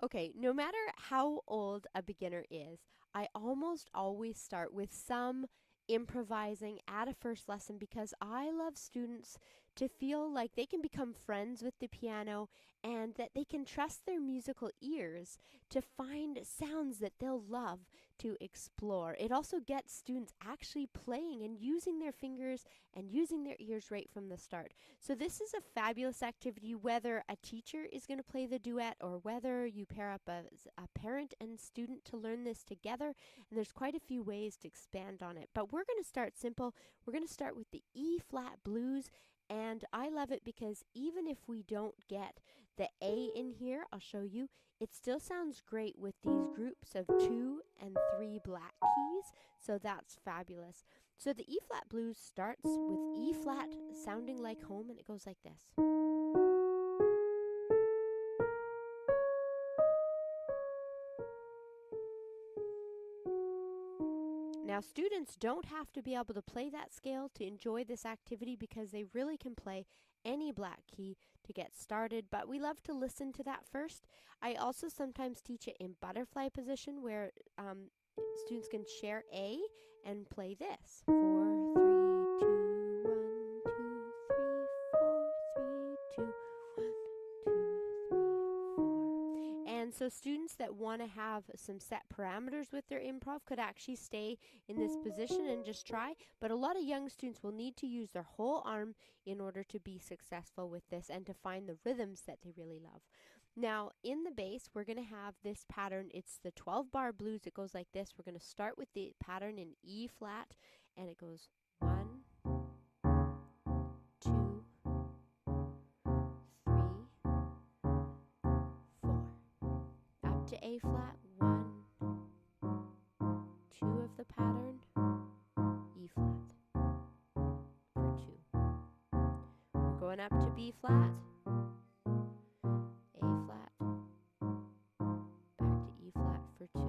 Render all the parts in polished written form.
Okay, no matter how old a beginner is, I almost always start with some improvising at a first lesson because I love students to feel like they can become friends with the piano and that they can trust their musical ears to find sounds that they'll love to explore. It also gets students actually playing and using their fingers and using their ears right from the start. So this is a fabulous activity whether a teacher is going to play the duet or whether you pair up a parent and student to learn this together. And there's quite a few ways to expand on it. But we're going to start simple. We're going to start with the E flat blues. And I love it because even if we don't get the A in here, I'll show you, it still sounds great with these groups of 2 and 3 black keys. So that's fabulous. So the E flat blues starts with E flat sounding like home, and it goes like this. Now, students don't have to be able to play that scale to enjoy this activity because they really can play any black key to get started, but we love to listen to that first. I also sometimes teach it in butterfly position where students can share A and play this. 4, 3, 2, 1, 2, 3, 4, 3, 2, 1, 2, 3, 4. And so students that want to have some set parameters with their improv could actually stay in this position and just try. But a lot of young students will need to use their whole arm in order to be successful with this and to find the rhythms that they really love. Now, in the bass, we're going to have this pattern. It's the 12-bar blues. It goes like this. We're going to start with the pattern in E flat, and it goes 1, 2, 3, 4. Up to A flat, 1, 2 of the pattern, E flat for 2. We're going up to B flat, A flat, back to E flat for 2,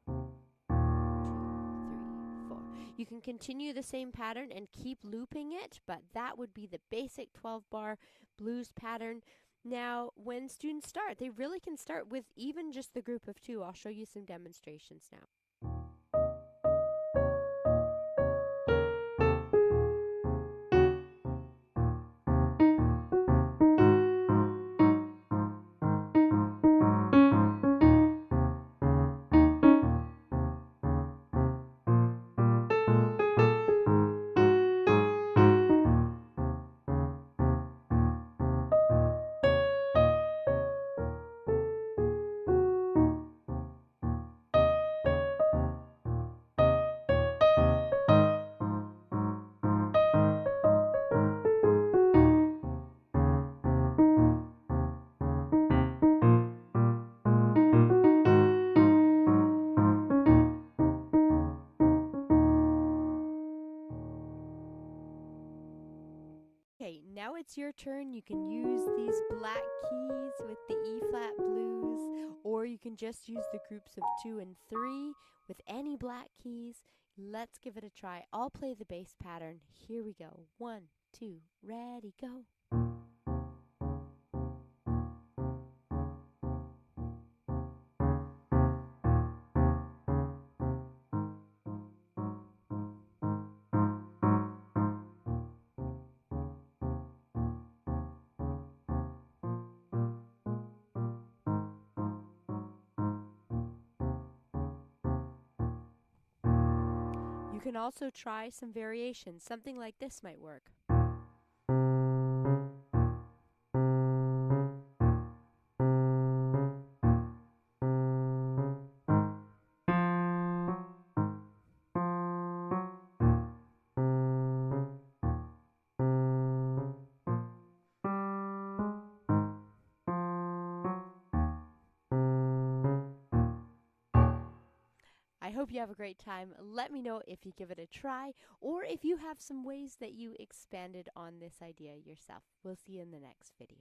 2, 3, 4. You can continue the same pattern and keep looping it, but that would be the basic 12-bar blues pattern. Now, when students start, they really can start with even just the group of 2. I'll show you some demonstrations now. Okay, now it's your turn. You can use these black keys with the E flat blues, or you can just use the groups of 2 and 3 with any black keys. Let's give it a try. I'll play the bass pattern. Here we go. 1, 2, ready, go. You can also try some variations. Something like this might work. I hope you have a great time. Let me know if you give it a try or if you have some ways that you expanded on this idea yourself. We'll see you in the next video.